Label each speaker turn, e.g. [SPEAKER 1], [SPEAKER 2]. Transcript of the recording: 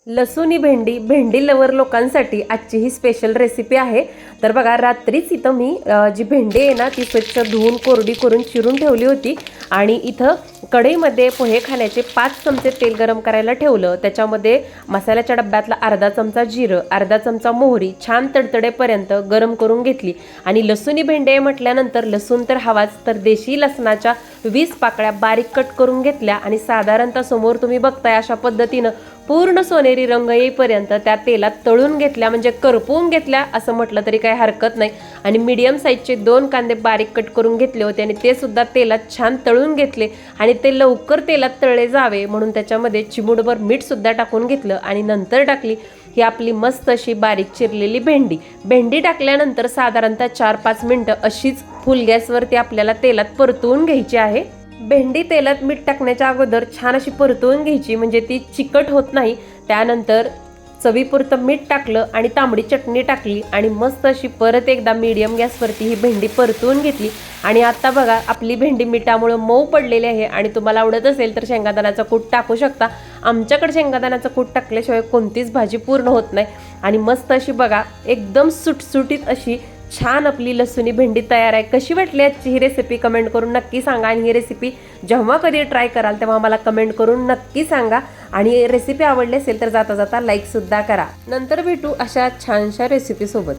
[SPEAKER 1] लसूणी भेंडी, भेंडी लवर लोकांसाठी आजची ही स्पेशल रेसिपी आहे। तर बघा, रात्रीच इथं मी जी भेंडी आहे ना ती स्वच्छ धुवून कोरडी करून चिरून ठेवली होती आणि इथं कढईमध्ये पोहे खाण्याचे 5 चमचे तेल गरम करायला ठेवलं। त्याच्यामध्ये मसाल्याच्या डब्यातला अर्धा चमचा जिरं, अर्धा चमचा मोहरी छान तडतडेपर्यंत गरम करून घेतली आणि लसूणी भेंडी म्हटल्यानंतर लसूण तर हवाच, तर देशी लसणाच्या 20 पाकळ्या बारीक कट करून घेतल्या आणि साधारणतः समोर तुम्ही बघताय अशा पद्धतीनं पूर्ण सोनेरी रंग येईपर्यंत त्या तेलात तळून घेतल्या, म्हणजे करपवून घेतल्या असं म्हटलं तरी काही हरकत नाही। आणि मीडियम साईजचे 2 कांदे बारीक कट करून घेतले होते आणि ते सुद्धा तेलात छान तळून घेतले आणि ते लवकर तेलात तळले जावे म्हणून त्याच्यामध्ये चिमूटभर मीठ सुद्धा टाकून घेतलं आणि नंतर टाकली ही आपली मस्त अशी बारीक चिरलेली भेंडी। भेंडी टाकल्यानंतर साधारणतः 4-5 मिनिटं अशीच फुल गॅसवरती आपल्याला तेलात परतवून घ्यायची आहे। भेंडी तेलात मीठ टाकण्याच्या अगोदर छान अशी परतवून घ्यायची, म्हणजे ती चिकट होत नाही। त्यानंतर चवीपुरतं मीठ टाकलं आणि तांबडी चटणी टाकली आणि मस्त अशी परत एकदा मीडियम गॅसवरती ही भेंडी परतवून घेतली। आणि आता बघा, आपली भेंडी मिठामुळे मऊ पडलेली आहे आणि तुम्हाला आवडत असेल तर शेंगादाण्याचा कूट टाकू शकता। आमच्याकडे शेंगादाण्याचा कूट टाकल्याशिवाय कोणतीच भाजी पूर्ण होत नाही। आणि मस्त अशी बघा, एकदम सुटसुटीत अशी छान आपली लसूणी भेंडी तयार आहे। कशी वाटली आजची ही रेसिपी कमेंट करून नक्की सांगा आणि ही रेसिपी जेव्हा कधी ट्राय कराल तेव्हा मला कमेंट करून नक्की सांगा आणि रेसिपी आवडली असेल तर जाता जाता लाईक सुद्धा करा। नंतर भेटू अशा छानशा रेसिपी सोबत।